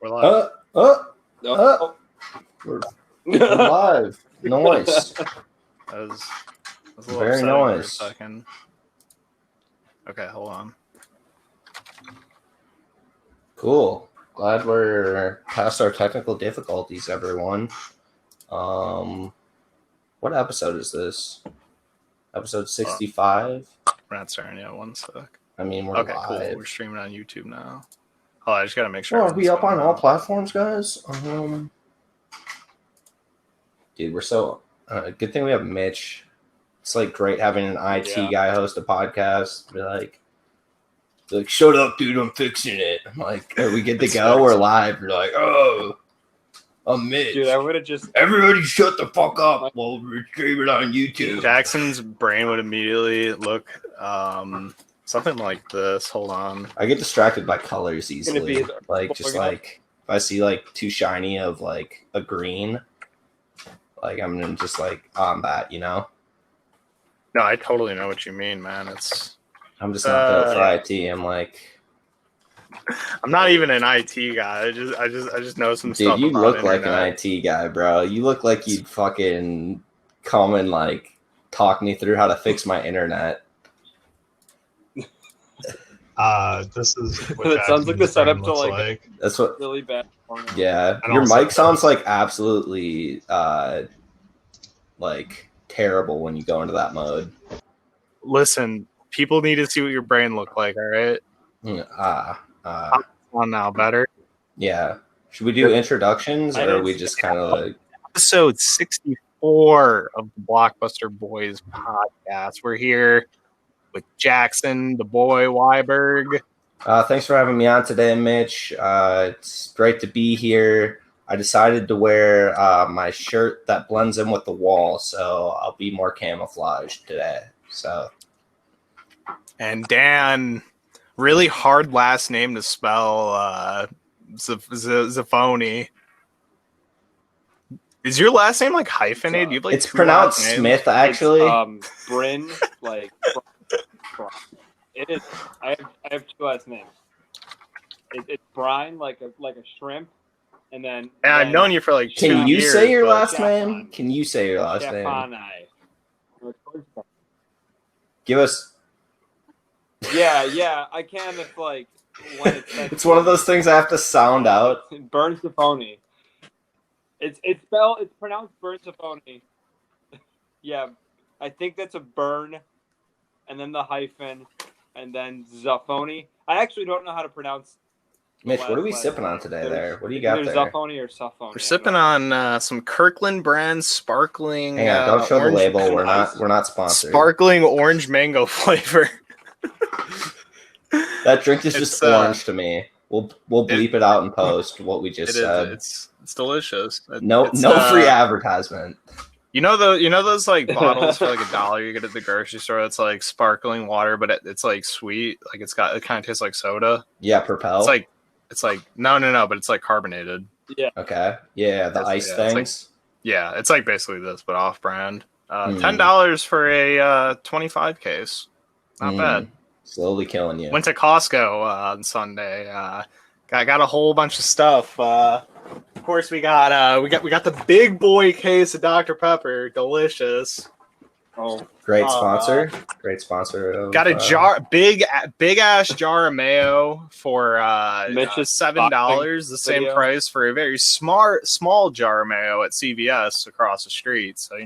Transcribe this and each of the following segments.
We're live. We're live. Nice. That was a little Very upsetting for a nice. second. Okay, hold on. Cool. Glad we're past our technical difficulties, everyone. What episode is this? Episode 65? We're not starting yet. One sec. I mean, we're Okay, live. cool. We're streaming on YouTube now. Oh, I just gotta make sure. Well, are we up on all platforms? platforms, guys? Dude, we're so... good thing we have Mitch. It's like great having an IT guy host a podcast. Be like, shut up, dude, I'm fixing it. I'm like, are we good to go? We're live. You're like, oh, I'm Mitch. Dude, I would have just... Everybody shut the fuck up while we're streaming on YouTube. Jackson's brain would immediately look something like this. Hold on. I get distracted by colors easily. Like, just like, if I see like too shiny of like a green, like I'm just like on that, you know? No, I totally know what you mean, man. I'm just not built for IT. I'm like, I'm not even an IT guy. I just know some stuff. Dude, you look internet. like an IT guy, bro. You look like you'd fucking come and like talk me through how to fix my internet. This is what It sounds like the setup to like. That's what really bad. Yeah, And your also mic sounds like absolutely like terrible when you go into that mode. Listen, people need to see what your brain look like. All right. On now, better. Yeah. Should we do introductions, or are we just kind of like Episode 64 of the Blockbuster Boys podcast? We're here with Jackson, the boy Weiberg. thanks for having me on today, Mitch. It's great to be here. I decided to wear my shirt that blends in with the wall, so I'll be more camouflaged today. So, And Dan, really hard last name to spell. Zafoni. Is your last name like hyphenated? You have like it's two pronounced last names? Smith, actually. It's, Bryn, like... It is. I have two last names. It's Brian, like a shrimp, and then... And I've known you for like 2 years. Can you say your but- last name? Can you say your last name? Give us... Yeah, I can if, like, when It's one of those things I have to sound out. Burn Safoni. It's pronounced Burn Safoni. Yeah, I think that's a burn, and then the hyphen, and then Zafoni. I actually don't know how to pronounce. Mitch, what are we sipping on today there? What do you got Either there? Zafoni or Safoni. We're sipping on some Kirkland brand sparkling. Hang on, don't show the orange- label. We're not sponsored. Sparkling orange mango flavor. That drink is just orange to me. We'll bleep it out in post what we just It said. is. It's delicious. No free advertisement. You know those like bottles for like $1 you get at the grocery store. That's like sparkling water, but it's like sweet. Like it kind of tastes like soda. Yeah, Propel. It's like no, but it's like carbonated. Yeah. Okay. Yeah, the ice things. It's like basically this, but off brand. $10 for a 25 case. Not bad. Slowly killing you. Went to Costco on Sunday. Got a whole bunch of stuff. Of course, we got the big boy case of Dr. Pepper. Delicious. Oh, Great sponsor. Great sponsor. Of, got a jar, big ass jar of mayo for $7. The same price for a very small jar of mayo at CVS across the street. So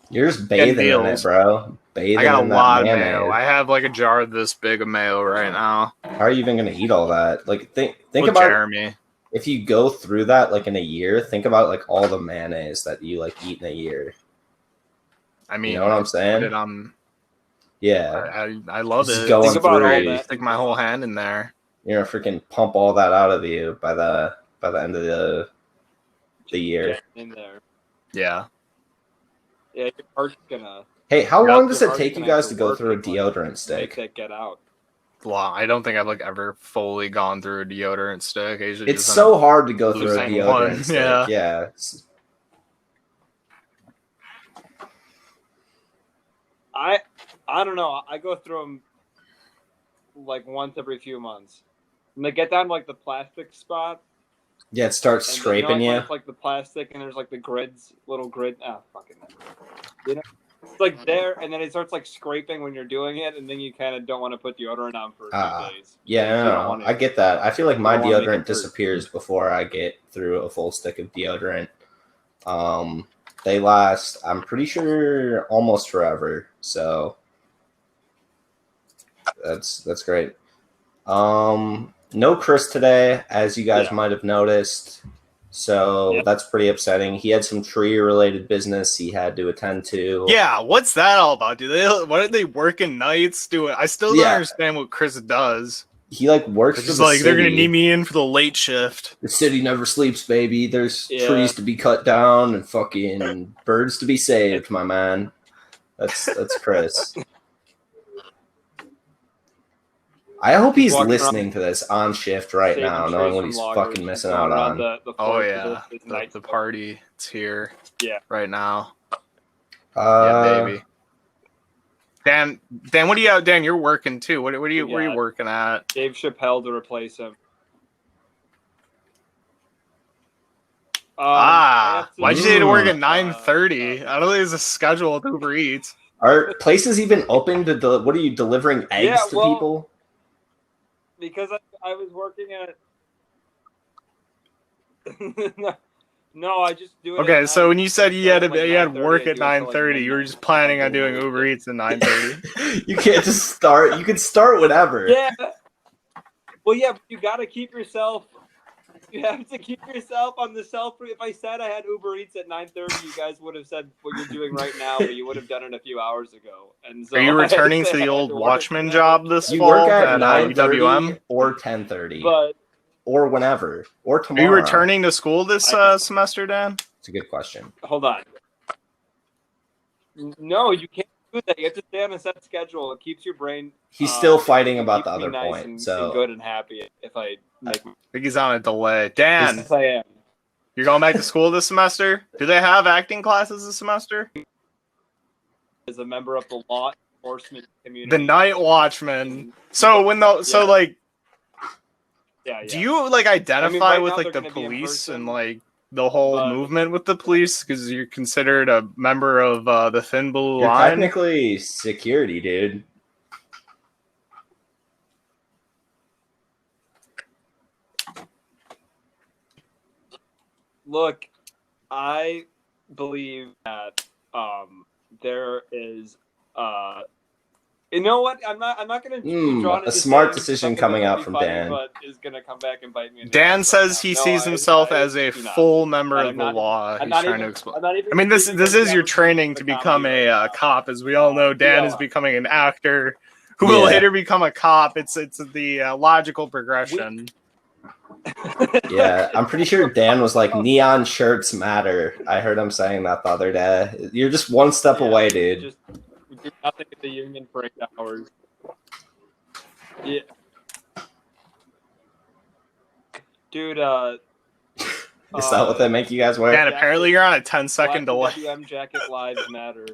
you're just bathing in it, bro. I got a lot of mayo. I have like a jar this big of mayo right now. How are you even gonna eat all that? Like think about Jeremy. If you go through that like in a year, think about like all the mayonnaise that you like eat in a year. I mean, you know what I'm saying? Yeah, I love just it. Going Think about through, all that. Stick my whole hand in there. You're gonna freaking pump all that out of you by the end of the year. in there. Yeah. Yeah, your heart's gonna. Hey, how long does your it heart's take you gonna have guys to go work through a and, like, deodorant Make stick? that get out. Well, I don't think I've like ever fully gone through a deodorant stick. I usually It's just so hard to go through a losing deodorant one, stick. yeah. Yeah. I don't know. I go through them like once every few months. When they get down to like the plastic spot, Yeah, it starts scraping you. It's like the plastic, and there's like the grids, little grid. Ah, fucking. You know, it's like there, and then it starts like scraping when you're doing it, and then you kind of don't want to put deodorant on for a few days. Yeah, no, I get that. I feel like my deodorant disappears before I get through a full stick of deodorant. They last, I'm pretty sure, almost forever. So that's great. No Chris today, as you guys might have noticed. So that's pretty upsetting. He had some tree-related business he had to attend to. Yeah, what's that all about? What are they working nights doing? I still don't understand what Chris does. He like works for the city. They're gonna need me in for the late shift. The city never sleeps, baby. There's trees to be cut down and fucking birds to be saved, my man. That's Chris. I hope he's listening to this on shift right now, knowing what he's fucking missing out on. The party. It's here. Yeah, right now. Yeah, baby. Dan, what do you? Dan, you're working too. Where are you working at? Dave Chappelle to replace him. Why'd you say to work at 9:30? I don't think there's a schedule at Uber Eats. Are places even open to? What are you delivering eggs to people? Because I was working at. No, I just do it. Okay, so when you said you had work at 9:30, you were just planning on doing Uber Eats at 9:30. You can't just start. You can start whenever. Yeah. Well, yeah, but you got to keep yourself. You have to keep yourself on the self. If I said I had Uber Eats at 9:30, you guys would have said what you're doing right now, but you would have done it a few hours ago. And so are you returning to the old watchman job this fall? You work at 9:30 or 10:30. But. Or whenever, or tomorrow. Are you returning to school this semester, Dan? It's a good question. Hold on. No, you can't do that. You have to stay on a set schedule. It keeps your brain. He's still fighting about the other nice point. And so good and happy. If I think he's on a delay. Dan, yes, I am. You're going back to school this semester? Do they have acting classes this semester? As a member of the law enforcement community, the night watchman. So do you identify with the police and the whole movement with the police because you're considered a member of the Thin Blue Line? You're technically security, dude. Look, I believe that there is you know what? I'm not going to draw a smart decision coming out from Dan. But is going to come back and bite me. Dan says he sees himself as a full member of the law. He's trying to explain. I mean, this is your training to become a cop, as we all know. Dan is becoming an actor who will later become a cop. It's the logical progression. Yeah, I'm pretty sure Dan was like, neon shirts matter. I heard him saying that the other day. You're just one step away, dude. We do nothing at the union for 8 hours. Yeah. Dude, is that what they make you guys wear? Dan, apparently you're on a 10-second delay. WM jacket lives matter.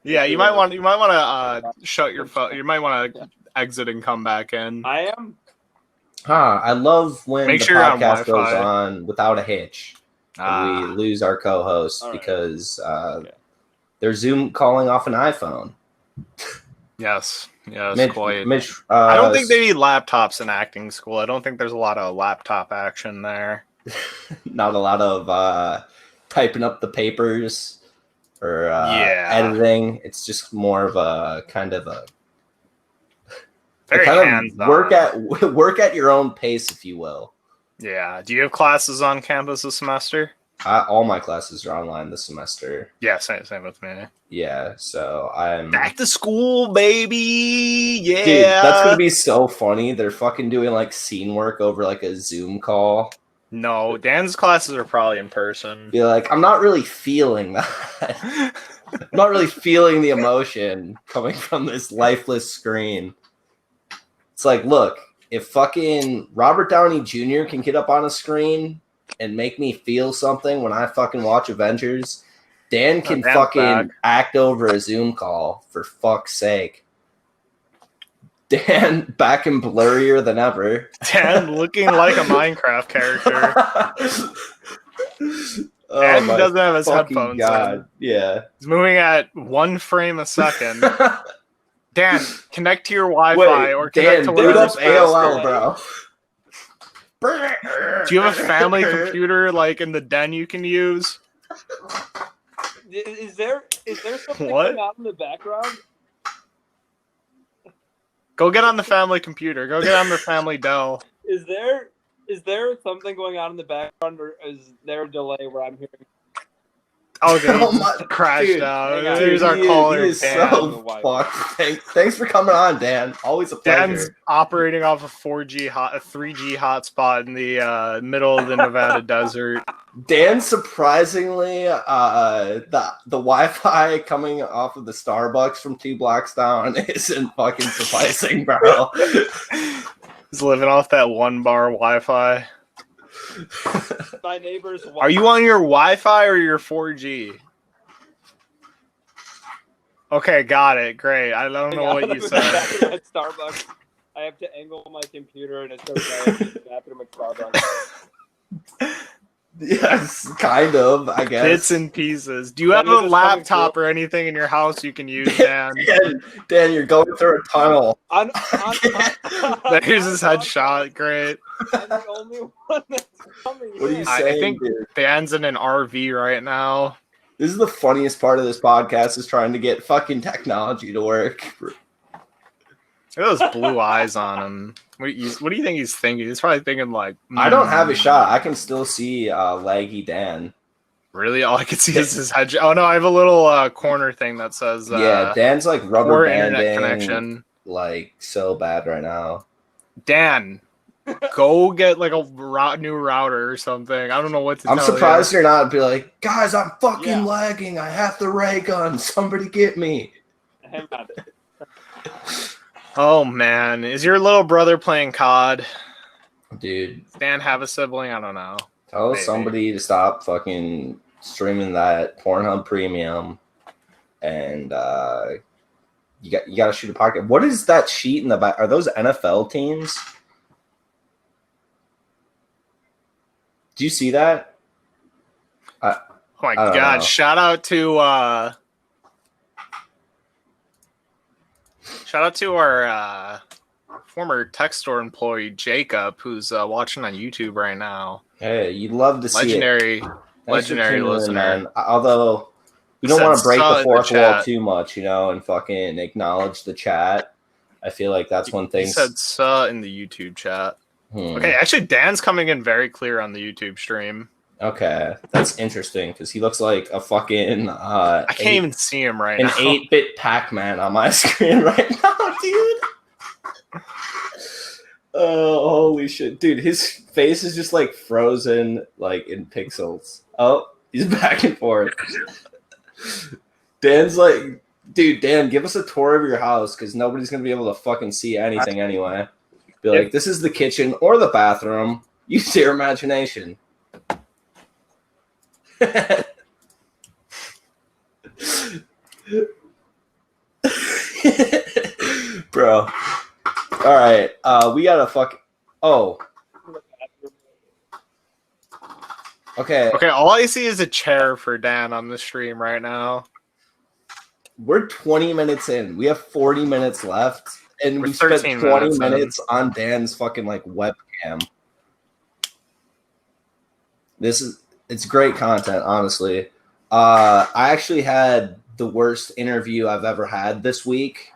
Yeah, you might want to shut your phone. You might want to exit and come back in. I am. I love when the podcast goes on without a hitch. And we lose our co-host because they're Zoom calling off an iPhone. Yes, quite. Mitch, I don't think they need laptops in acting school. I don't think there's a lot of laptop action there. Not a lot of typing up the papers or editing. It's just more of a kind of a very hands-on. Work at your own pace, if you will. Yeah. Do you have classes on campus this semester? All my classes are online this semester. Yeah, same with me. Yeah, so I'm back to school, baby. Yeah, dude, that's gonna be so funny. They're fucking doing scene work over a Zoom call. No, Dan's classes are probably in person. Be like, I'm not really feeling that. I'm not really feeling the emotion coming from this lifeless screen. It's like, look, if fucking Robert Downey Jr. can get up on a screen and make me feel something when I fucking watch Avengers, Dan can fucking act over a Zoom call, for fuck's sake. Dan back and blurrier than ever. Dan looking like a Minecraft character. Dan doesn't have his headphones in. Yeah. He's moving at 1 frame a second. Dan, connect to your Wi-Fi or connect to whatever's AOL, bro. Do you have a family computer like in the den you can use? Is there something going on in the background? Go get on the family computer. Go get on the family Dell. Is there something going on in the background, or is there a delay where I'm hearing? Okay, crashed out. Here's our caller. He is so fucked. Thanks for coming on, Dan. Always a pleasure. Dan's operating off a 3G hotspot in the middle of the Nevada desert. Dan, surprisingly, the Wi-Fi coming off of the Starbucks from 2 blocks down isn't fucking sufficing, bro. He's living off that 1 bar Wi-Fi. My neighbor's. Are you on your Wi-Fi or your 4G? Okay, got it. Great. I don't know what you said. At Starbucks, I have to angle my computer, and it says bathroom at Starbucks. Yes, kind of, I guess. Bits and pieces. Do you have a laptop or anything in your house you can use, Dan? Dan, you're going through a tunnel. There's his headshot. Great. I'm the only one that's coming. What are you saying, I think dude? Dan's in an RV right now. This is the funniest part of this podcast, is trying to get fucking technology to work. Look at those blue eyes on him. What do you think he's thinking? He's probably thinking like... I don't have a shot. I can still see laggy Dan. Really? All I can see is his head. Oh no, I have a little corner thing that says... yeah, Dan's like rubber banding. Internet connection. Like so bad right now. Dan, go get like a new router or something. I don't know what to tell you. I'm surprised you're not be like, guys, I'm fucking lagging. I have the ray gun. Somebody get me. Hang on. Oh man, is your little brother playing COD? Dude. Does Dan have a sibling? I don't know. Tell somebody to stop fucking streaming that Pornhub Premium, and you got to shoot a pocket. What is that sheet in the back? Are those NFL teams? Do you see that? Oh my god! Know. Shout out to our former tech store employee Jacob, who's watching on YouTube right now. Hey, you'd love to see it. Legendary listener. In, although we don't want to break the fourth wall too much, and fucking acknowledge the chat. I feel like that's one thing. He said in the YouTube chat. Okay, actually, Dan's coming in very clear on the YouTube stream. Okay, that's interesting because he looks like a fucking. I can't even see him right now. An 8-bit Pac-Man on my screen right now, dude. Oh, holy shit, dude! His face is just like frozen, like in pixels. Oh, he's back and forth. Dan's like, dude, Dan, give us a tour of your house because nobody's gonna be able to fucking see anything anyway. Be like, this is the kitchen or the bathroom. Use your imagination. Bro. All right. We gotta Okay. Okay, all I see is a chair for Dan on the stream right now. We're 20 minutes in. We have 40 minutes left. And we spent 20 minutes on Dan's fucking like webcam. It's great content, honestly. I actually had the worst interview I've ever had this week,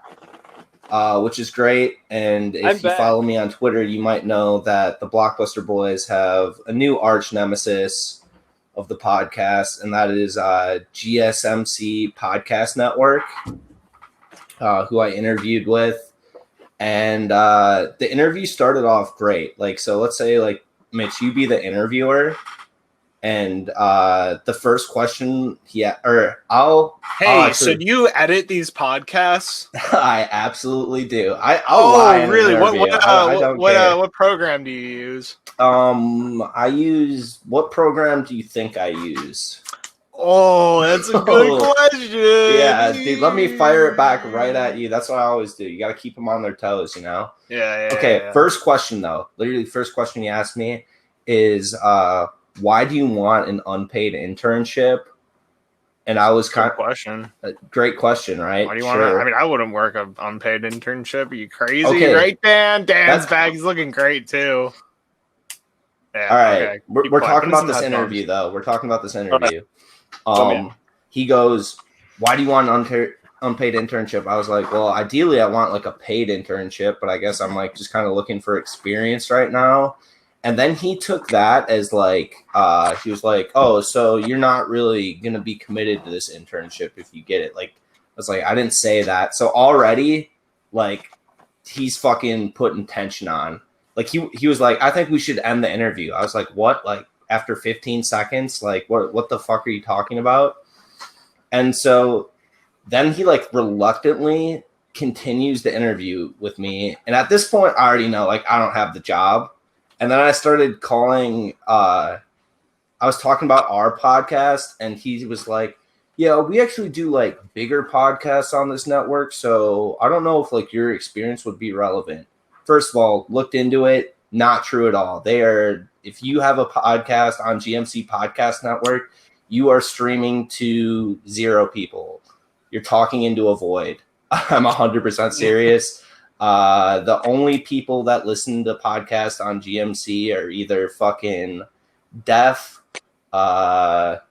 which is great. And if you follow me on Twitter, you might know that the Blockbuster Boys have a new arch nemesis of the podcast, and that is GSMC Podcast Network, who I interviewed with. And the interview started off great. Like, so let's say, like, Mitch, you be the interviewer. And the first question so do you edit these podcasts? I absolutely do. I'll lie really? What what program do you use? I use. What program do you think I use? Oh, that's a good question. Yeah, dude, let me fire it back right at you. That's what I always do. You got to keep them on their toes, you know? Yeah. Okay, first question, though. Literally, first question you asked me is, why do you want an unpaid internship? And I was Good question. Great question, right? Why do you want to? I mean, I wouldn't work an unpaid internship. Are you crazy? Okay. Right, Dan? Dan's back. He's looking great, too. Yeah, all right. Okay. We're talking about this interview, though. We're talking about this interview. He goes, why do you want an unpaid internship? I was like, well, ideally, I want like a paid internship, but I guess I'm like just kind of looking for experience right now. And then he took that as like, he was like, oh, so you're not really going to be committed to this internship if you get it. Like, I was like, I didn't say that. So already, like, he's fucking putting tension on. Like, he was like, I think we should end the interview. I was like, what? Like, after 15 seconds? Like, what the fuck are you talking about? And so then he, like, reluctantly continues the interview with me. And at this point, I already know, like, I don't have the job. And then I started calling, I was talking about our podcast, and he was like, yeah, we actually do like bigger podcasts on this network. So I don't know if like your experience would be relevant. First of all, looked into it. Not true at all. If you have a podcast on GMC Podcast Network, you are streaming to 0 people. You're talking into a void. I'm 100% serious. The only people that listen to podcasts on GMC are either fucking deaf, have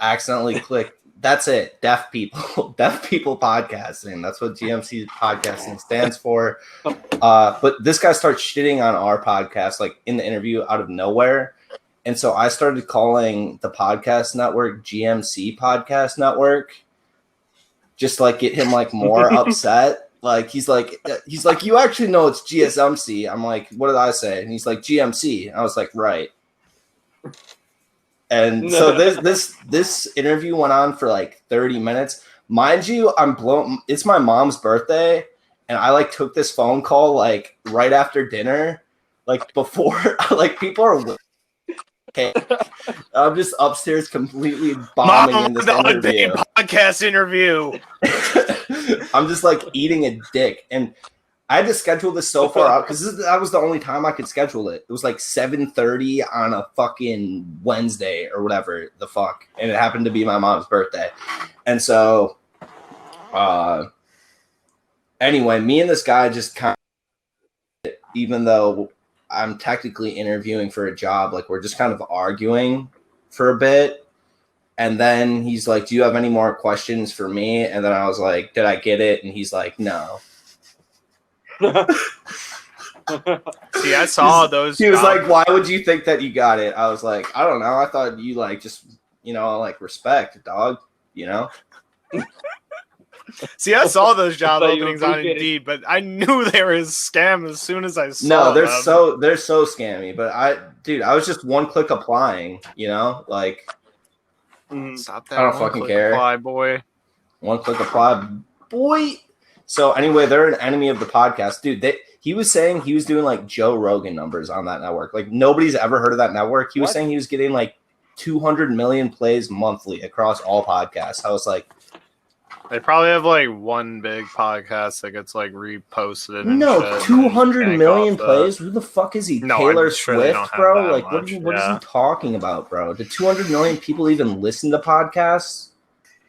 accidentally clicked. That's it. Deaf people. Deaf people podcasting. That's what GMC podcasting stands for. But this guy starts shitting on our podcast, like in the interview out of nowhere. And so I started calling the podcast network GMC Podcast Network, just like get him like more upset. Like he's like, you actually know it's GSMC. I'm like, what did I say? And he's like, GMC. I was like, right. And so this interview went on for like 30 minutes. Mind you, I'm blown. It's my mom's birthday, and I like took this phone call like right after dinner, like before like people are. Okay, I'm just upstairs completely bombing in this interview. Podcast interview. I'm just like eating a dick, and I had to schedule this so far out because that was the only time I could schedule it. It was like 7:30 on a fucking Wednesday or whatever the fuck, and it happened to be my mom's birthday. And so, anyway, me and this guy just kind of, even though I'm technically interviewing for a job, like we're just kind of arguing for a bit. And then he's like, do you have any more questions for me? And then I was like, did I get it? And he's like, no. See, I saw those. He was like, why would you think that you got it? I was like, I don't know. I thought you like just, like respect, dog, See, I saw those job openings on Indeed, but I knew they were a scam as soon as I saw them. No, they're so scammy. But I was just one click applying, like. Stop that. I don't fucking care. Apply, boy. One click apply, boy. So anyway, they're an enemy of the podcast, dude. He was saying he was doing like Joe Rogan numbers on that network. Like nobody's ever heard of that network. He was saying he was getting like 200 million plays monthly across all podcasts. I was like, they probably have like one big podcast that gets like reposted. And no, 200 million plays. Who the fuck is he? No, Taylor sure Swift, bro. Like, what is he talking about, bro? Did 200 million people even listen to podcasts?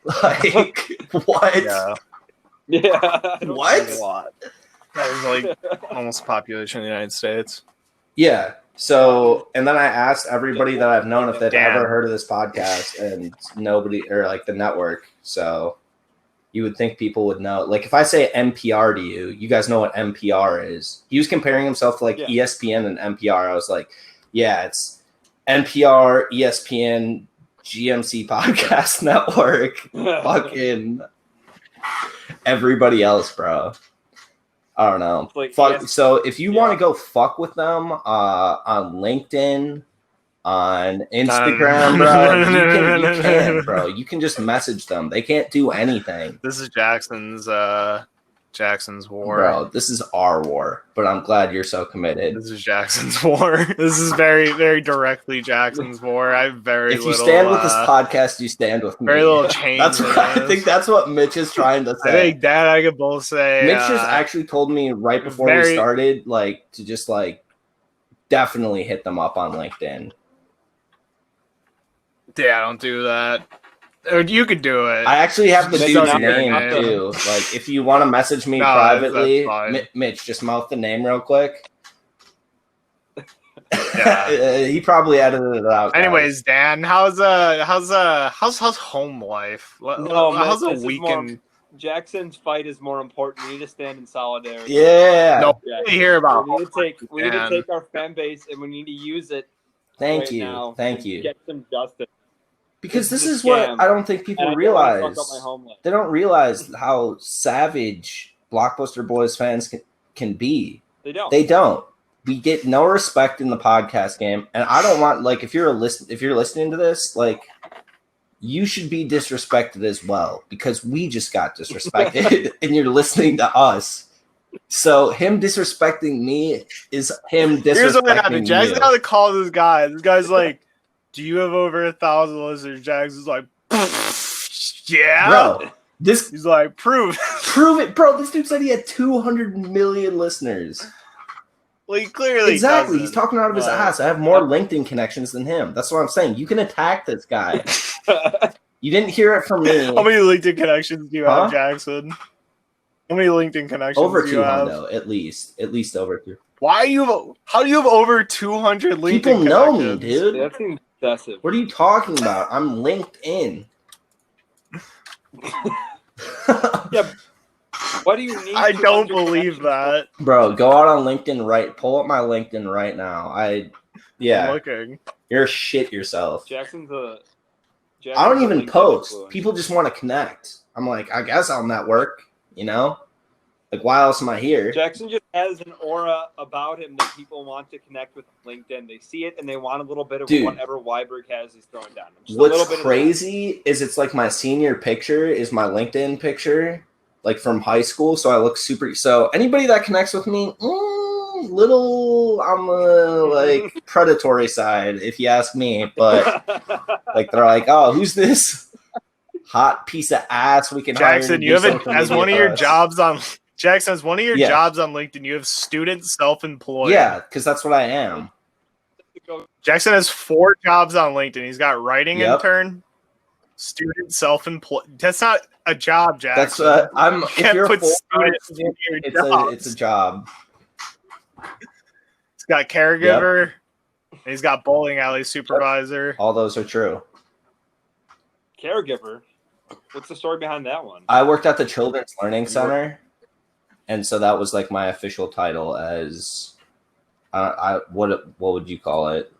Like, what? Yeah. What? That was like almost the population of the United States. Yeah. So, and then I asked everybody that I've known if they've ever heard of this podcast, and nobody, or like the network. So you would think people would know. Like if I say NPR to you, you guys know what NPR is. He was comparing himself to like ESPN and NPR. I was like, yeah, it's NPR, ESPN, GMC Podcast Network, fucking everybody else, bro. I don't know. Like, so if you want to go fuck with them on LinkedIn, on Instagram, bro, you can, bro. You can just message them. They can't do anything. This is Jackson's Jackson's war. Bro, this is our war, but I'm glad you're so committed. This is Jackson's war. This is very, very directly Jackson's war. I have very if you little, stand with this podcast, you stand with me. Very little change. That's what I think. That's what Mitch is trying to say. I think Dad, I could both say. Mitch just actually told me right before we started, like, to just like definitely hit them up on LinkedIn. Yeah, don't do that. Or you could do it. I actually have the Just dude's don't name name. too. Like, if you want to message me privately, Mitch, just mouth the name real quick. Yeah. He probably edited it out. Anyways, Dan, how's home life? No, how's man, a weekend? Jackson's fight is more important. We need to stand in solidarity. Yeah. No, we hear about. We need to take our fan base and we need to use it. Thank you. Get some justice. Because this is what I don't think people realize. They don't realize how savage Blockbuster Boys fans can be. They don't. We get no respect in the podcast game, and I don't want, like, if you're listening to this, like, you should be disrespected as well, because we just got disrespected and you're listening to us. So him disrespecting me is him disrespecting Here's what happened. you. Jackson had to call this guy. This guy's like, do you have over 1,000 listeners? Jackson's like, yeah. Bro, he's like, prove it. Bro, this dude said he had 200 million listeners. Well, he clearly exactly. He's talking out of his ass. I have more LinkedIn connections than him. That's what I'm saying. You can attack this guy. You didn't hear it from me. How many LinkedIn connections do you have, Jackson? How many LinkedIn connections over do you have? Over 200, at least over 200. How do you have over 200 LinkedIn People know me, dude. That seems excessive. What are you talking about? I'm linked in. Yeah. What do you need? I don't believe that. Bro, go out on LinkedIn pull up my LinkedIn right now. I'm looking. You're shit yourself. Jackson's I don't even post. Influence. People just want to connect. I'm like, I guess I'll network, you know? Like, why else am I here? Jackson just has an aura about him that people want to connect with LinkedIn. They see it and they want a little bit of whatever Weiberg has he's throwing down. What's crazy is it's like my senior picture is my LinkedIn picture, like from high school. So I look super. So anybody that connects with me, little on the like predatory side, if you ask me. But like they're like, oh, who's this hot piece of ass we can Jackson, hire? You have it as one of your jobs on. Jackson, as one of your jobs on LinkedIn, you have student self-employed. Yeah, because that's what I am. Jackson has 4 jobs on LinkedIn. He's got writing intern, student self-employed. That's not a job, Jackson. That's I'm. You can't put students in your jobs. It's a job. He's got caregiver. And he's got bowling alley supervisor. All those are true. Caregiver. What's the story behind that one? I worked at the Children's Learning Center. And so that was like my official title as, what would you call it?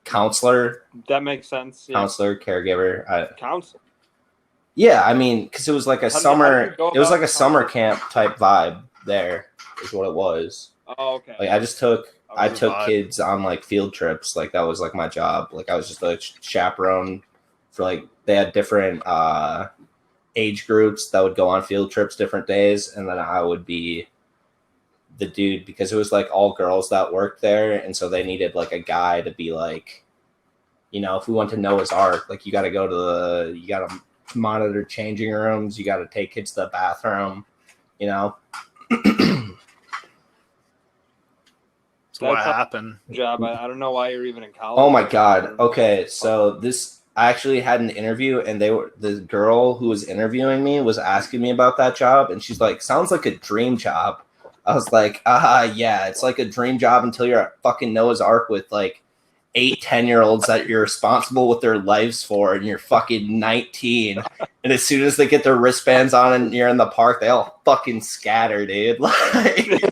Counselor. That makes sense. Yeah. Counselor, caregiver. Counselor. Yeah, I mean, because it was like a summer. It was like a summer camp type vibe. There is what it was. Oh, okay. Like I took kids on like field trips. Like that was like my job. Like I was just a chaperone for like they had different age groups that would go on field trips different days, and then I would be the dude because it was like all girls that worked there, and so they needed like a guy to be like, you know, if we went to Noah's Ark, like you got to monitor changing rooms, you got to take kids to the bathroom, you know. So what happened? Job. I don't know why you're even in college. Oh my god. Okay, so I actually had an interview, and the girl who was interviewing me was asking me about that job, and she's like, sounds like a dream job. I was like, yeah, it's like a dream job until you're at fucking Noah's Ark with like 8-10-year-olds that you're responsible with their lives for, and you're fucking 19. And as soon as they get their wristbands on and you're in the park, they all fucking scatter, dude. Like,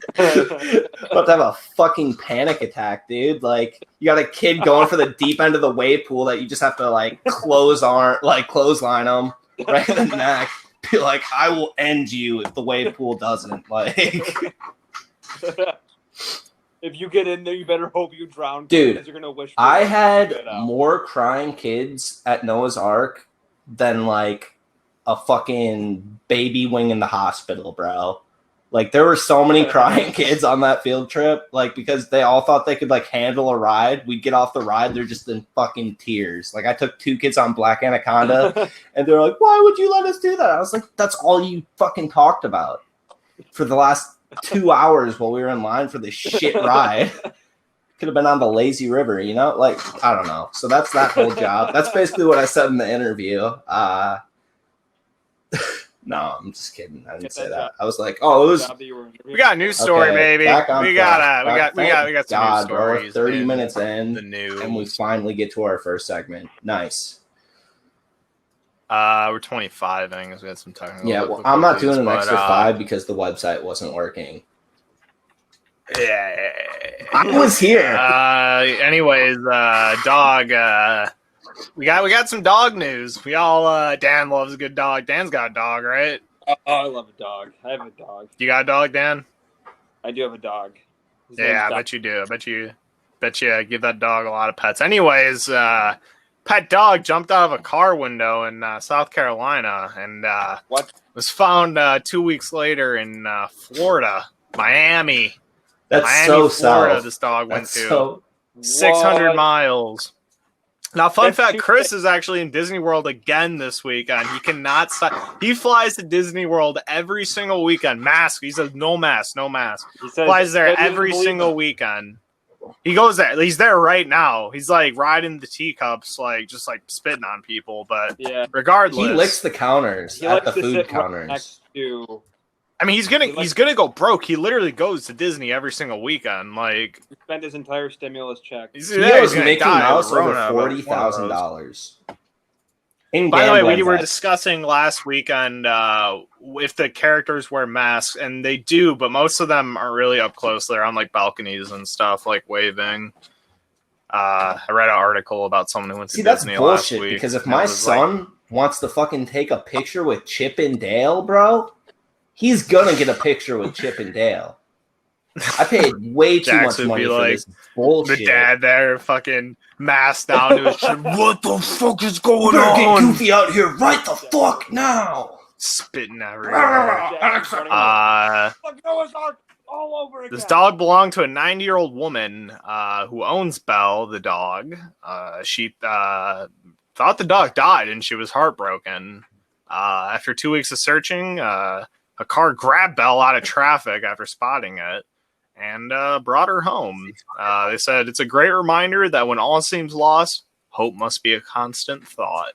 about to have a fucking panic attack, dude. Like, you got a kid going for the deep end of the wave pool that you just have to like clothesline them right in the neck. Be like, I will end you if the wave pool doesn't. Like, if you get in there, you better hope you drown. Dude, you're gonna wish I had more crying kids at Noah's Ark than like a fucking baby wing in the hospital, bro. Like, there were so many crying kids on that field trip, like, because they all thought they could, like, handle a ride. We'd get off the ride, they're just in fucking tears. Like, I took 2 kids on Black Anaconda, and they're like, why would you let us do that? I was like, that's all you fucking talked about for the last 2 hours while we were in line for this shit ride. Could have been on the lazy river, you know? Like, I don't know. So that's that whole job. That's basically what I said in the interview. No, I'm just kidding. I didn't say that. I was like, oh, it was. We got a news story, baby. We got some news stories. 30 minutes in, the news, and we finally get to our first segment. Nice. We're 25. I think we had some technical. Yeah, well, I'm not doing an extra 5 because the website wasn't working. Yeah, I was here. Anyways, dog. We got some dog news. We all Dan loves a good dog. Dan's got a dog, right? Oh, I love a dog. I have a dog. You got a dog, Dan? I do have a dog. Yeah, I bet you do. I bet you give that dog a lot of pets. Anyways, pet dog jumped out of a car window in South Carolina and was found 2 weeks later in Florida, Miami. That's Miami, so Florida. south. This dog went to so 600 miles. Now, fun fact: Chris is actually in Disney World again this weekend. He cannot stop. He flies to Disney World every single weekend. Mask. He says no mask, no mask. He flies there every single weekend. He goes there. He's there right now. He's like riding the teacups, like just like spitting on people. But regardless, he licks the counters at the food counters. Next to... I mean, he's gonna go broke. He literally goes to Disney every single weekend. Like, he spent his entire stimulus check. He was making Mouse over $40,000. By the way, we were discussing last weekend if the characters wear masks, and they do, but most of them aren't really up close. They're on like balconies and stuff, like waving. I read an article about someone who went to Disney last week. Because if my son wants to fucking take a picture with Chip and Dale, bro, he's gonna get a picture with Chip and Dale. I paid way too much money for this bullshit. The dad there, fucking masked down to his chin. What the fuck is going on? Get Goofy out here right the fuck now! Spitting everywhere. This dog belonged to a 90-year-old woman who owns Belle, the dog. She thought the dog died, and she was heartbroken. After 2 weeks of searching, a car grabbed Belle out of traffic after spotting it and brought her home. They said, it's a great reminder that when all seems lost, hope must be a constant thought.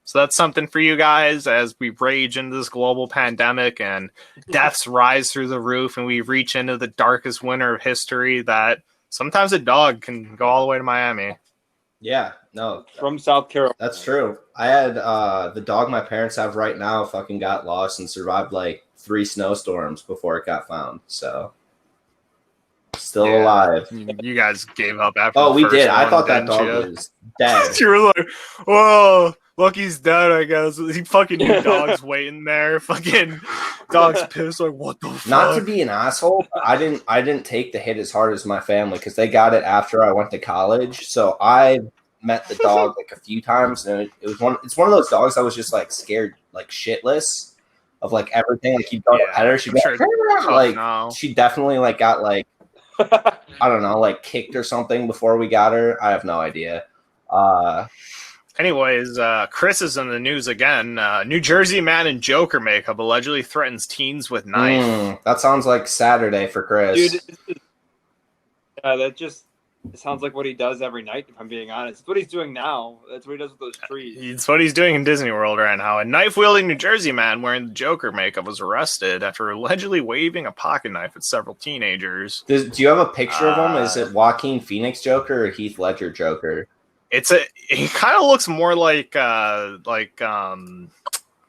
So that's something for you guys as we rage into this global pandemic and deaths rise through the roof and we reach into the darkest winter of history, that sometimes a dog can go all the way to Miami. Yeah, no. From South Carolina. That's true. I had the dog my parents have right now fucking got lost and survived like 3 snowstorms before it got found. So still alive. You guys gave up after we the first did. one, I thought that dog was dead. You were like, whoa, Lucky's dead, I guess. He fucking knew dog's waiting there. Fucking dog's pissed, like, what the fuck? Not to be an asshole, but I didn't take the hit as hard as my family because they got it after I went to college. So I met the dog like a few times, and it's one of those dogs I was just like scared like shitless of like everything. Like you'd go to pet her, she'd be like she definitely like got like I don't know, like kicked or something before we got her. I have no idea. Anyways, Chris is in the news again. New Jersey man in Joker makeup allegedly threatens teens with knife. That sounds like Saturday for Chris. Dude, that just sounds like what he does every night, if I'm being honest. It's what he's doing now. That's what he does with those trees. It's what he's doing in Disney World right now. A knife-wielding New Jersey man wearing the Joker makeup was arrested after allegedly waving a pocket knife at several teenagers. Do you have a picture of him? Is it Joaquin Phoenix Joker or Heath Ledger Joker? He kind of looks more like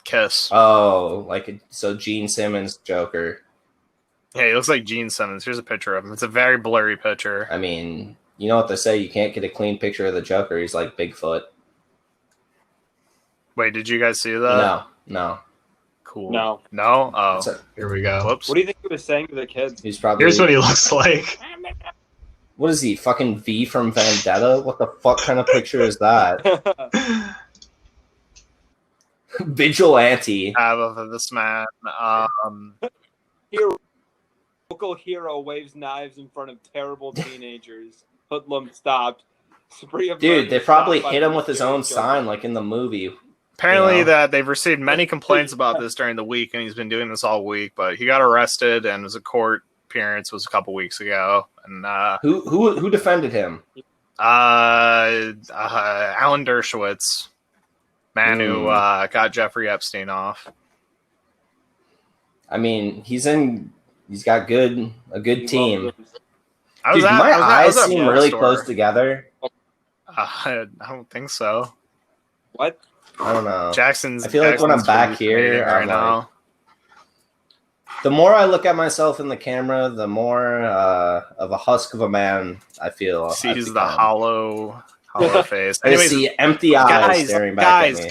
Kiss. Oh, so Gene Simmons Joker. Yeah, he looks like Gene Simmons. Here's a picture of him. It's a very blurry picture. I mean, you know what they say, you can't get a clean picture of the Joker. He's like Bigfoot. Wait, did you guys see that? No. Cool. No. Oh. Here we go. Whoops. What do you think he was saying to the kids? He's probably. Here's what he looks like. What is he, fucking V from Vendetta? What the fuck kind of picture is that? Vigilante. Of this man. Local hero waves knives in front of terrible teenagers. Hoodlum stopped. Dude, they probably hit him with his own sign, like in the movie. Apparently, that they've received many complaints about this during the week, and he's been doing this all week. But he got arrested, and his court appearance was a couple weeks ago. And who defended him? Alan Dershowitz, man who got Jeffrey Epstein off. I mean, he's got a good team. Dude, my eyes seem really close together. I don't think so. What? I don't know. I feel like when I'm back here right now. The more I look at myself in the camera, the more of a husk of a man I feel. Sees the hollow face. Anyways, I see empty eyes staring back at me.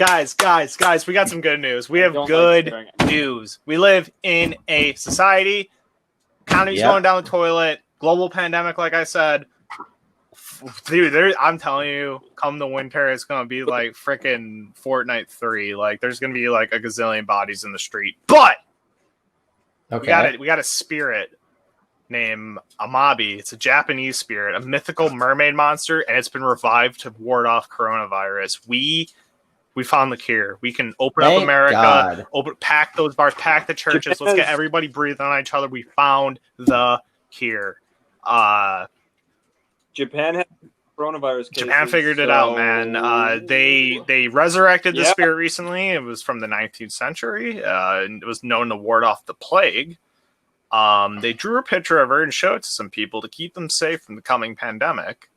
Guys, we got some good news. We have good news. We live in a society. Economy's going down the toilet. Global pandemic, like I said. Dude, I'm telling you, come the winter, it's gonna be like freaking Fortnite 3. Like, there's gonna be like a gazillion bodies in the street. But we got a spirit named Amabi. It's a Japanese spirit, a mythical mermaid monster, and it's been revived to ward off coronavirus. We found the cure. We can open up America, pack those bars, pack the churches. Let's get everybody breathing on each other. We found the cure. Japan had coronavirus cases. Japan figured it out, man. They resurrected the spirit recently. It was from the 19th century. And it was known to ward off the plague. They drew a picture of her and showed it to some people to keep them safe from the coming pandemic.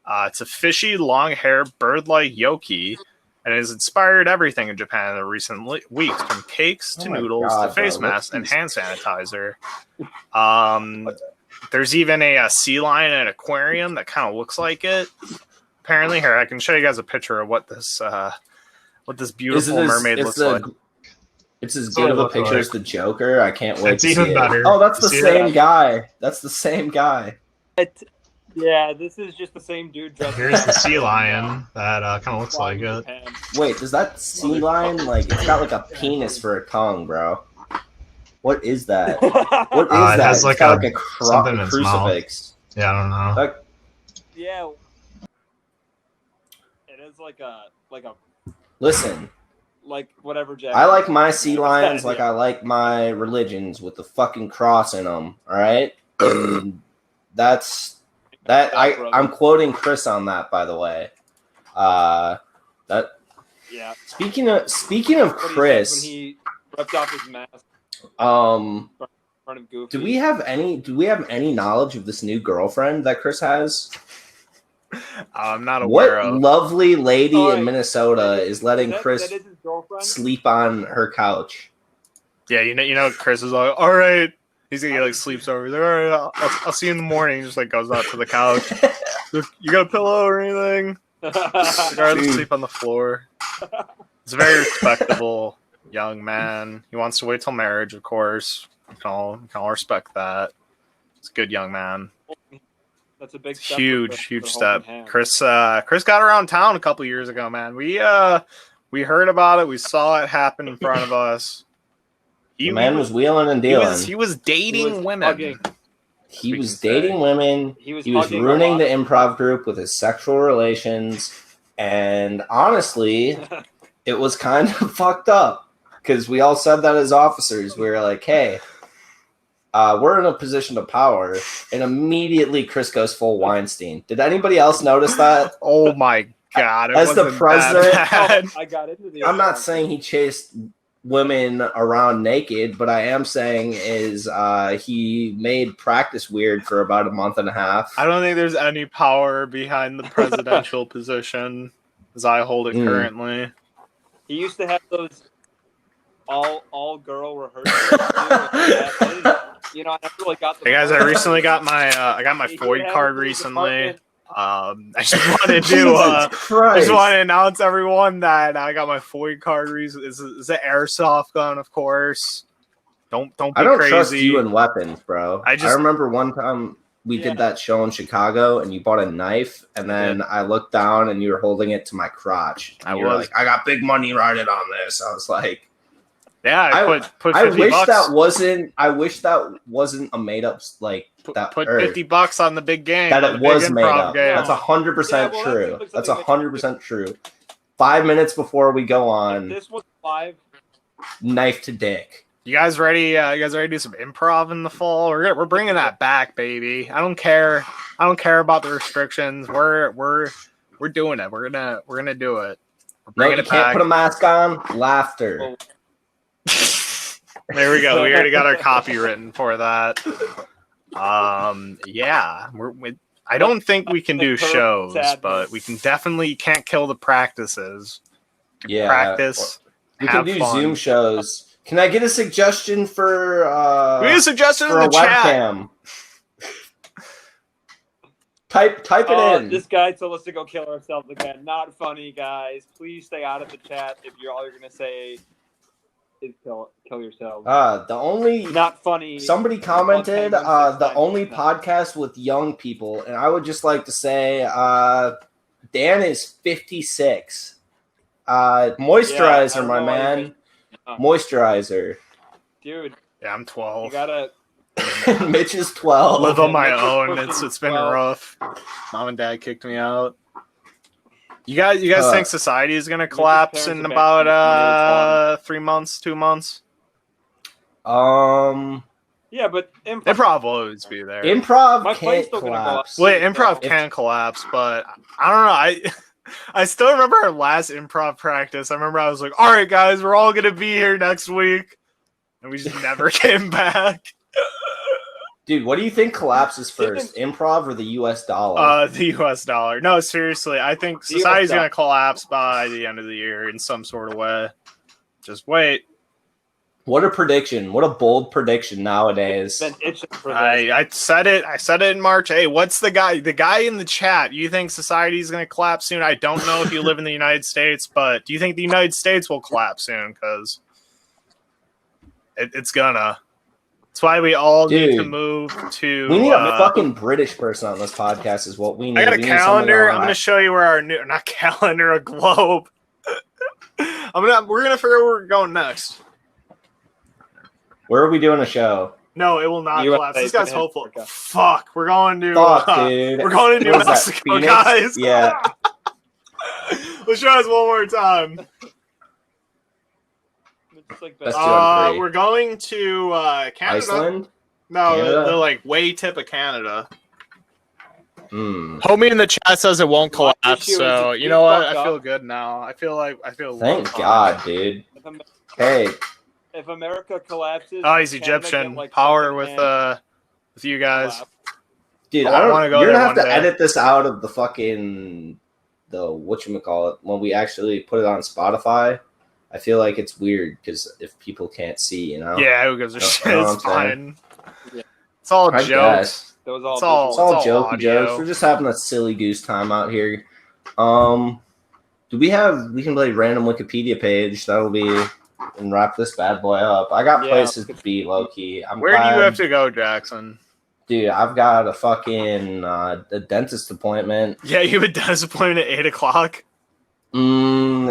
It's a fishy, long-haired, bird-like yoki, and it has inspired everything in Japan in the recent weeks, from cakes to noodles to face masks and hand sanitizer. There's even a sea lion in an aquarium that kind of looks like it. Apparently, here I can show you guys a picture of what this beautiful mermaid looks like. It's as good of a picture as the Joker. I can't wait to see even better. it. Oh, that's the same guy. That's the same guy. Yeah, this is just the same dude dressed. Here's the sea lion that kind of looks like it. Wait, does that sea lion, like, it's got like a penis for a tongue, bro? What is that? What is that? It has like a something in its crucifix. Mouth. Yeah, I don't know. Yeah. It is like a. Listen. Like whatever, Jack. I like my sea lions like I like my religions with the fucking cross in them. All right, and I'm quoting Chris on that, by the way. Yeah. Speaking of Chris, when he ripped off his mask. Do we have any knowledge of this new girlfriend that Chris has? I'm not aware of. What lovely lady in Minnesota is letting Chris sleep on her couch? Yeah, you know, Chris is like, all right. He's gonna like sleeps over. He's like, all right, I'll see you in the morning. He just like goes out to the couch. You got a pillow or anything? I'd rather sleep on the floor. It's a very respectable young man. He wants to wait till marriage, of course. We can all respect that. It's a good young man. That's a big step. Huge step. Chris got around town a couple years ago, man. We heard about it. We saw it happen in front of us. The man was wheeling and dealing. He was dating women. He was dating women. He was ruining the improv group with his sexual relations. And honestly, it was kind of fucked up because we all said that as officers. We were like, hey, we're in a position of power. And immediately Chris goes full Weinstein. Did anybody else notice that? Oh my God. As the president, I got into the I'm not saying he chased women around naked, but I am saying is he made practice weird for about a month and a half. I don't think there's any power behind the presidential position as I hold it currently. He used to have those all girl rehearsals. I never really got the. Hey guys, I recently got my FOID card recently. I just wanted to announce everyone that I got my FOID card. Is the airsoft gun, of course. Don't be crazy. I don't trust you in weapons, bro. I remember one we did that show in Chicago, and you bought a knife, and then I looked down, and you were holding it to my crotch. And you were like, "I got big money riding on this." I was like, "Yeah, I put $50 I wish that wasn't. I wish that wasn't a made up like that. Put $50 on the big game. That it was made up. Game. That's 100% true. That's 100% true. 5 minutes before we go on, this was 5. Knife to dick. You guys ready? You guys ready to do some improv in the fall? We're bringing that back, baby. I don't care. I don't care about the restrictions. We're doing it. We're gonna do it. No, you can't put a mask on. Laughter. There we go. We already got our copy written for that. Yeah. I don't think we can do shows, but we can definitely can't kill the practices. Yeah. Practice. We can do Zoom shows. Can I get a suggestion for we need a suggestion for in the webcam? Type it in. This guy told us to go kill ourselves again. Not funny, guys. Please stay out of the chat if you're all you're gonna say is kill yourselves. The only not funny. Somebody commented the only podcast with young people, and I would just like to say Dan is 56. Moisturizer, my man. Moisturizer. Dude. Yeah, I'm 12. You gotta Mitch is 12. Live on my own. It's been rough. Mom and Dad kicked me out. You guys think society is gonna collapse in about 3 months, 2 months? Yeah, but improv will always be there. Improv can't collapse. Wait, improv can collapse, but I don't know. I still remember our last improv practice. I remember I was like, "All right, guys, we're all gonna be here next week," and we just never came back. Dude, what do you think collapses first, improv or the U.S. dollar? The U.S. dollar. No, seriously, I think society's gonna collapse by the end of the year in some sort of way. Just wait. What a prediction! What a bold prediction nowadays. I said it. I said it in March. Hey, what's the guy? The guy in the chat. You think society's gonna collapse soon? I don't know if you live in the United States, but do you think the United States will collapse soon? Because it's gonna. That's why we all need to move to. We need a fucking British person on this podcast. Is what we need. I got a calendar. I'm gonna show you where our new not calendar, a globe. We're gonna figure out where we're going next. Where are we doing a show? No, it will not collapse. This guy's hopeful. Fuck, we're going to. Dude. We're going to New Mexico, guys. Yeah. Let's try this one more time. We're going to Canada. Iceland? No, Canada? they're like way tip of Canada. Homie in the chat says it won't collapse, so you know what? I feel good now. I feel. Thank God, dude. Hey. If America collapses, he's Egyptian. Power with you guys. Dude, I don't want to go. You're gonna have to edit this out of the fucking whatchamacallit when we actually put it on Spotify. I feel like it's weird because if people can't see, you know. Yeah, who gives a shit? It's fine. Yeah. It's all jokes. It's all jokes. We're just having a silly goose time out here. We can play random Wikipedia page. That'll be. And wrap this bad boy up. I got places to be, low key. Where do you have to go, Jackson? Dude, I've got a fucking a dentist appointment. Yeah, you have a dentist appointment at 8:00.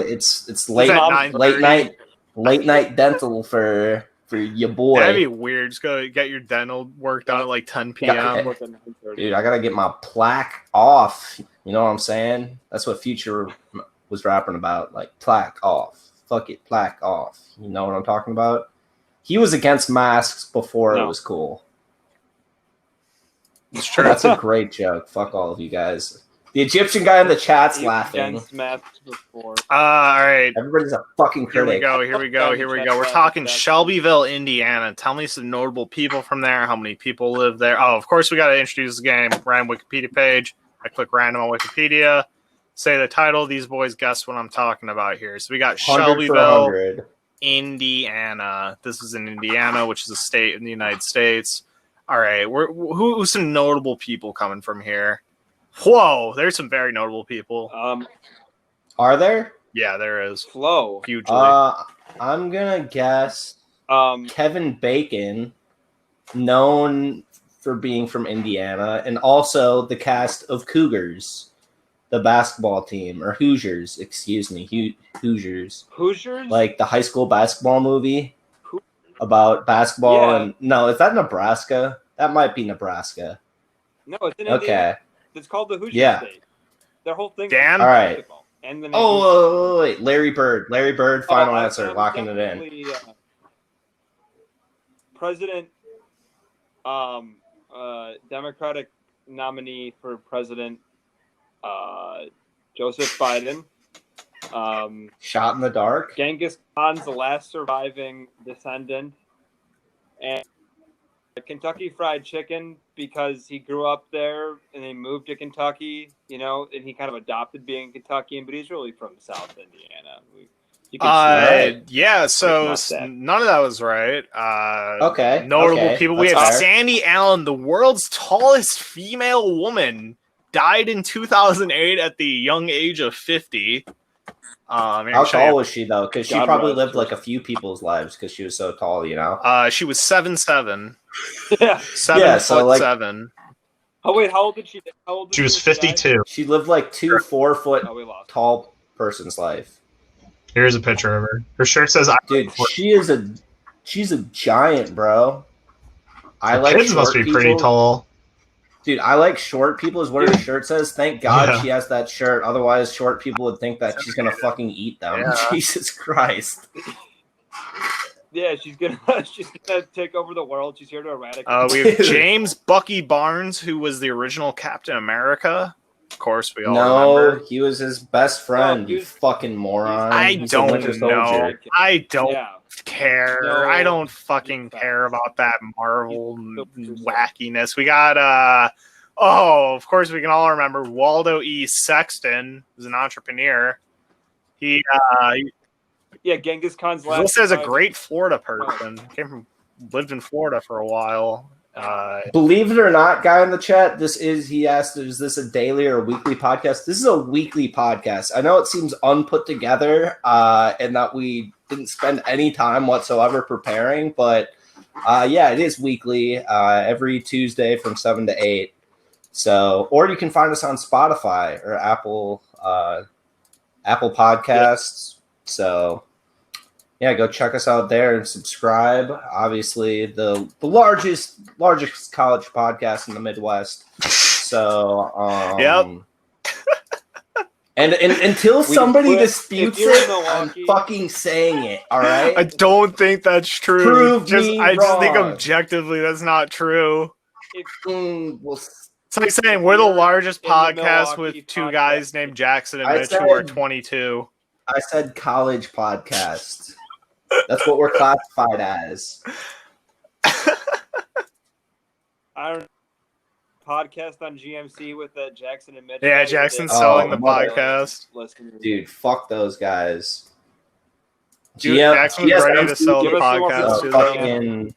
It's late night dental for your boy. That'd be weird. Just go get your dental worked out at like 10 p.m. Dude, I gotta get my plaque off. You know what I'm saying? That's what Future was rapping about, like plaque off. Fuck it, plaque off. You know what I'm talking about? He was against masks before it was cool. It's true. That's a great joke. Fuck all of you guys. The Egyptian guy in the chat's laughing. Against masks before. All right. Everybody's a fucking critic. Here we go. We're talking Shelbyville, Indiana. Tell me some notable people from there. How many people live there? Oh, of course we got to introduce the game. Random Wikipedia page. I click random on Wikipedia. Say the title. These boys guess what I'm talking about here. So we got Shelbyville, Indiana. This is in Indiana, which is a state in the United States. All right. Who's some notable people coming from here? Whoa, there's some very notable people. Are there? Yeah, there is. Flo. Hugely. I'm gonna guess Kevin Bacon, known for being from Indiana, and also the cast of Cougars, the basketball team, or Hoosiers, excuse me, Hoosiers. Hoosiers? Like the high school basketball movie about basketball. Yeah. And no, is that Nebraska? That might be Nebraska. No, it's in Indiana. It's called the Hoosier State. Their whole thing. Dan? All right. And the wait. Larry Bird. Final answer. Locking it in. President, Democratic nominee for president, Joseph Biden. Shot in the dark. Genghis Khan's the last surviving descendant, and Kentucky Fried Chicken because he grew up there and he moved to Kentucky, and he kind of adopted being Kentuckian, but he's really from South Indiana. Yeah, so none of that was right. Okay. Notable people. We have fair. Sandy Allen, the world's tallest female woman, died in 2008 at the young age of 50. How tall was she though? Because she probably lived like a few people's lives because she was so tall, She was 7'7". Yeah, 7'7". Oh wait, how old did she? She was 52. She lived like 2 4-foot tall person's life. Here's a picture of her. Her shirt says, "Dude, she's a giant, bro." I like kids must be people. Pretty tall. Dude, I like short people is what her shirt says. Thank God she has that shirt. Otherwise, short people would think that she's gonna fucking eat them. Yeah. Jesus Christ. Yeah, she's gonna take over the world. She's here to eradicate. We have James Bucky Barnes, who was the original Captain America. Of course, we all remember. He was his best friend. You fucking moron. I don't know. I don't care. No, I don't fucking care about that Marvel wackiness. We got of course we can all remember Waldo E. Sexton, who's an entrepreneur. He Genghis Khan's last. This is a great Florida person. Lived in Florida for a while. Believe it or not, guy in the chat, he asked, is this a daily or a weekly podcast? This is a weekly podcast. I know it seems unput together and that we didn't spend any time whatsoever preparing, but it is weekly, every Tuesday from 7 to 8. So, or you can find us on Spotify or Apple Podcasts. So, yeah, go check us out there and subscribe. Obviously, the largest college podcast in the Midwest. So, and until somebody disputes it, I'm fucking saying it. All right. I don't think that's true. Prove me I just think wrong. objectively that's not true. It's like saying we're the largest podcast with two guys named Jackson and Mitch who are 22. I said college podcast. That's what we're classified as. Podcast on GMC with Jackson and Mitch. Yeah, Jackson's selling the podcast. Dude, fuck those guys. Dude, Jackson's ready to sell the podcast to them.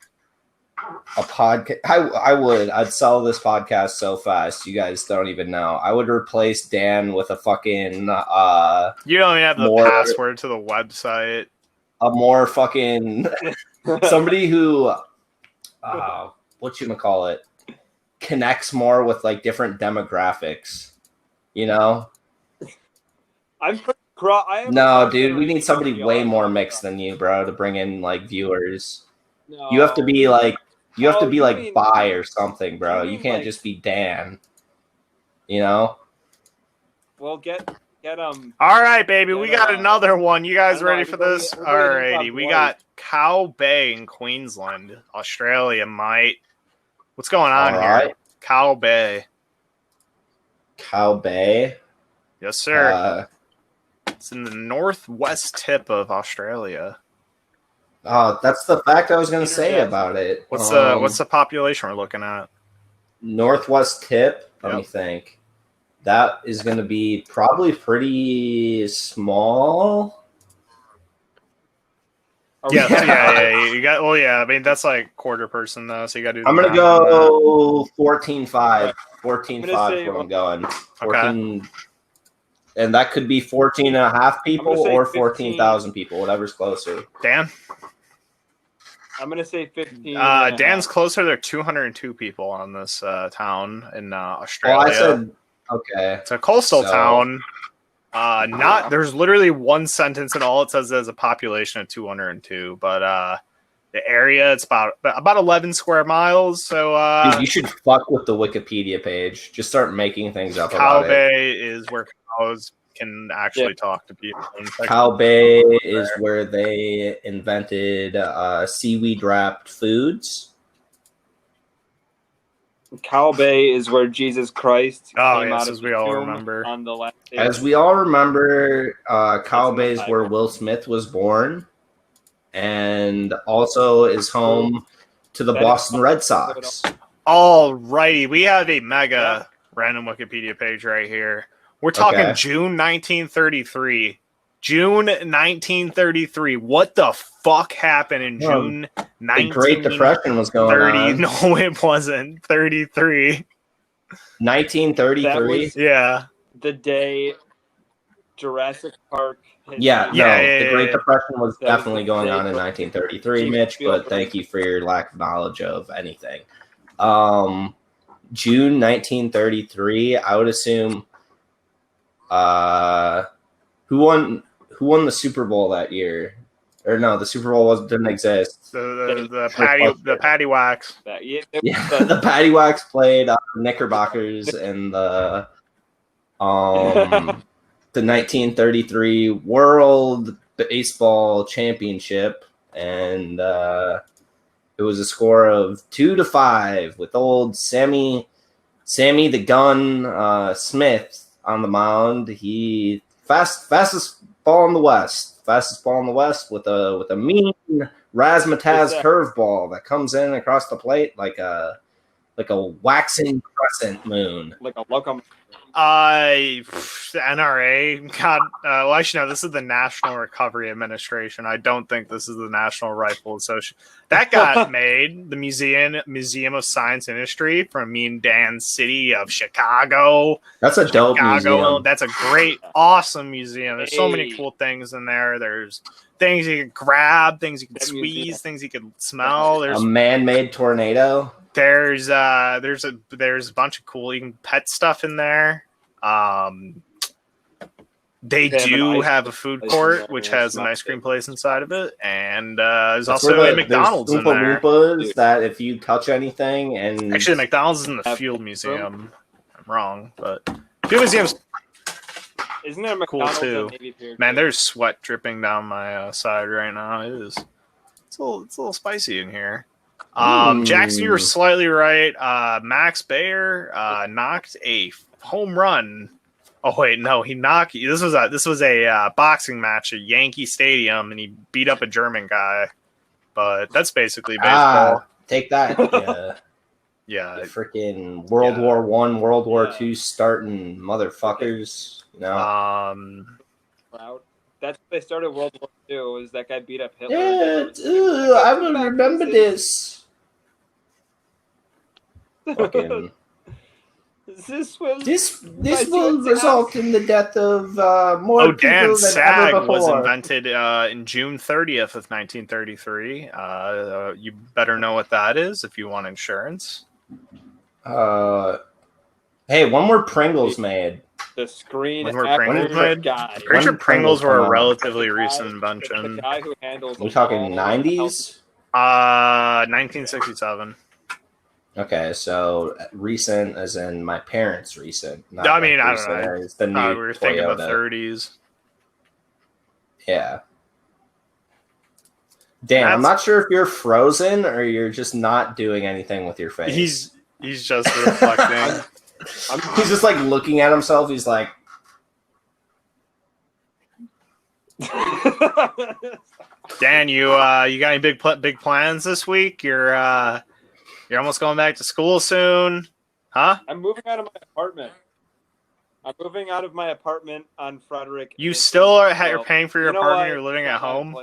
A podcast. I'd sell this podcast so fast. You guys don't even know. I would replace Dan with a fucking. You don't even have the password to the website. A more fucking somebody who, whatchamacallit, connects more with like different demographics, No, dude, we need somebody way more mixed than you, bro, to bring in like viewers. No. You have to be like bi or something, bro. You can't just be Dan. Well, get All right, baby, we got another one. You guys ready for this? Alrighty, we got Cow Bay in Queensland, Australia, mate. What's going on here? Cow Bay. Cow Bay? Yes, sir. It's in the northwest tip of Australia. That's the fact I was going to say about it. What's the population we're looking at? Northwest tip? Let me think. That is going to be probably pretty small. Yeah. You got. Well, yeah. I mean, that's like quarter person though, so you got to do. I'm going to go 14.5. 14.5 where I'm going. 14, and that could be 14.5 people or 14,000 people, whatever's closer. Dan. I'm gonna say 15. Dan's closer. There are 202 people on this town in Australia. Well, I said okay. It's a coastal town. There's literally one sentence in all it says there's a population of 202, but the area it's about 11 square miles. So dude, you should fuck with the Wikipedia page. Just start making things up Cow about it. Bay is where cows can actually talk to people. Cow Bay is where they invented seaweed wrapped foods. Cow Bay is where Jesus Christ came out as of we the all tomb remember. on the last day. As we all remember, Cow Bay is where Will Smith was born, and also is home to the Boston Red Sox. Alrighty, we have a mega random Wikipedia page right here. We're talking June 1933. June 1933. What the fuck happened in June 1933? The Great Depression was going on. No, it wasn't. 33. 1933? Yeah. The day Jurassic Park. The Great Depression was definitely going on in 1933, Mitch, but thank you for your lack of knowledge of anything. June 1933, I would assume who won the Super Bowl that year? Or no, the Super Bowl didn't exist. The Patty Wax. Yeah, the Patty Wax played Knickerbockers in the 1933 World Baseball Championship, and it was a score of 2-5 with old Sammy the Gun Smith on the mound. He fastest ball in the West with a mean razzmatazz curveball that comes in across the plate like a waxing crescent moon, like a locomotive. The NRA. God, well, actually, no. This is the National Recovery Administration. I don't think this is the National Rifle Association. That got made. The Museum of Science and Industry from Mean Dan City of Chicago. That's a dope museum. That's a great, awesome museum. There's so many cool things in there. There's things you can grab, things you can squeeze, things you can smell. There's a man-made tornado. There's a bunch of cool you can pet stuff in there. They do have a food court which has an ice cream place inside of it, and there's also a McDonald's in there. That if you touch anything, and actually, the McDonald's is in the Field Museum. I'm wrong, but Field Museum's isn't there a cool too. Man, there's sweat dripping down my side right now. It's a little spicy in here. Jackson, you were slightly right. Max Baer knocked a home run. Oh wait, no, he knocked. This was a boxing match at Yankee Stadium, and he beat up a German guy. But that's basically baseball. Take that. Yeah, freaking World War I, World War II starting motherfuckers. You know. That's what they started World War II. Was that guy beat up Hitler? Yeah, I will remember this. Fucking. This will result in the death of more people than ever before. Was invented in June 30th of 1933. You better know what that is if you want insurance. Hey, when were Pringles made? The screen. When were Pringles made? I'm pretty sure Pringles were a relatively recent invention. The guy who handles. We're talking 90s. 1967. Okay, so recent as in my parents' recent. I don't know. It's the new we were thinking the 30s. Yeah. Dan, I'm not sure if you're frozen or you're just not doing anything with your face. He's just reflecting. He's just like looking at himself. He's like, Dan, you got any big plans this week? You're almost going back to school soon, huh? I'm moving out of my apartment. On Frederick. You still you're paying for your apartment. You're living at home.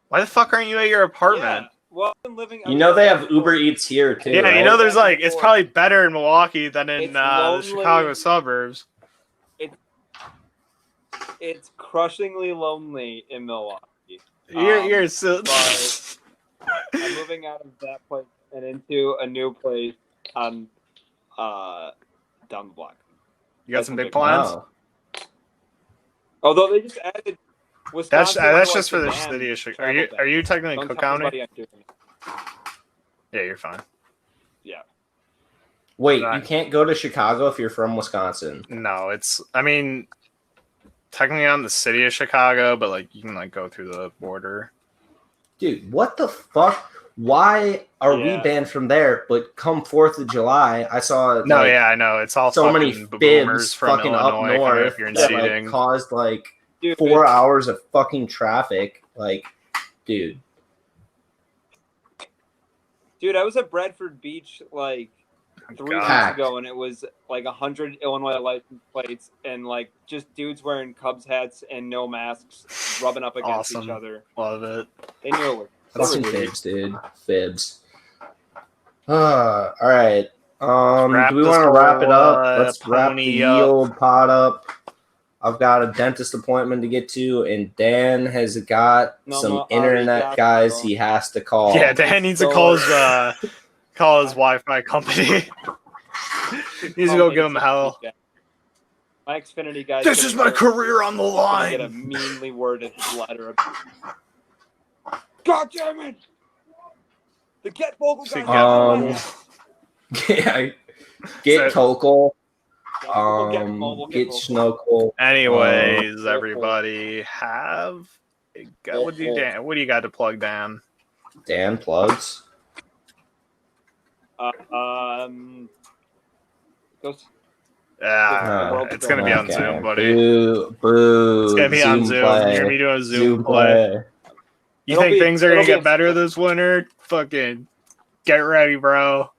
Why the fuck aren't you at your apartment? Yeah. Well, I'm living. They have Uber Eats here too. Yeah, right? there's it's probably better in Milwaukee than in the Chicago suburbs. It's crushingly lonely in Milwaukee. You're so. I'm moving out of that place and into a new place on down the block. You got some big plans? Wow. Although they just added Wisconsin. That's just for the city of Chicago. Are you technically Don't Cook tell County? anybody I'm doing it. Yeah, you're fine. Yeah. Wait, you can't go to Chicago if you're from Wisconsin. No, I mean, technically I'm the city of Chicago, but like you can like go through the border. Dude, what the fuck? Why are we banned from there? But come 4th of July, I saw No, yeah, I know. It's all so many boomers fibs from fucking Illinois up north if you're in that seating. like caused like Dude, 4 hours of fucking traffic. Like, dude. Dude, I was at Bradford Beach like 3 weeks ago, and it was like 100 Illinois license plates, and like just dudes wearing Cubs hats and no masks, rubbing up against each other. Love it. They knew it was. Fucking fibs, dude. Fibs. All right. Do we want to wrap it up? Let's wrap the old pod up. I've got a dentist appointment to get to, and Dan has got some internet guys he has to call. Yeah, Dan needs to call his Wi-Fi company. He needs to go give him hell. My Xfinity guy. This is my career on the line. Get a meanly worded letter. God damn it! The Get Vocal guy. Yeah, get Tokel. Get Schnokel. Anyways, everybody have. What do you got to plug, Dan? Dan plugs. It's gonna be on Zoom, buddy. Boo. It's gonna be on Zoom. You're gonna be doing a Zoom play. You think things are gonna get better this winter? Fucking get ready, bro.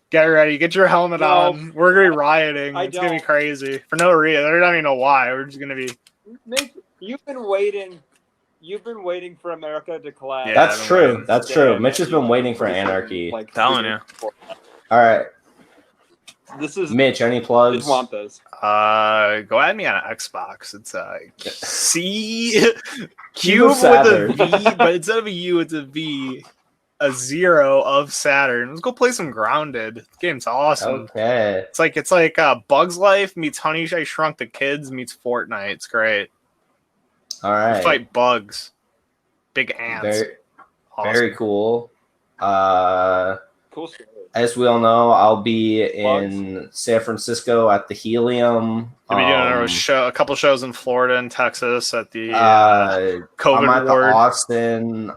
Get ready. Get your helmet on. We're gonna be rioting. It's gonna be crazy for no reason. I don't even know why. We're just gonna be. You've been waiting. You've been waiting for America to collapse. Yeah, that's true. That's true. Mitch has been waiting for anarchy. Like telling you. All right. This is Mitch. Any plugs? Just want those. Go at me on Xbox. It's C cube with a V, but instead of a U, it's a V. A 0 of Saturn. Let's go play some Grounded. This game's awesome. Okay. It's like Bug's Life meets Honey I Shrunk the Kids meets Fortnite. It's great. All right. You fight bugs. Big ants. Very cool. Cool story. As we all know, I'll be in San Francisco at the Helium. You'll be doing a couple shows in Florida and Texas at the COVID I'm at ward.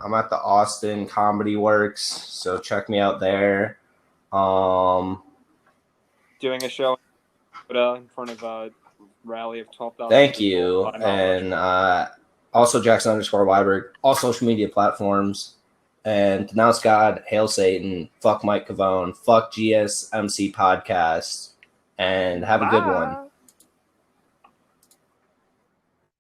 I'm at the Austin Comedy Works, so check me out there. Doing a show in front of a rally of 12,000. Thank you, and also Jackson_Weiberg, all social media platforms. And denounce God, hail Satan, fuck Mike Cavone, fuck GSMC podcast, and have a good one.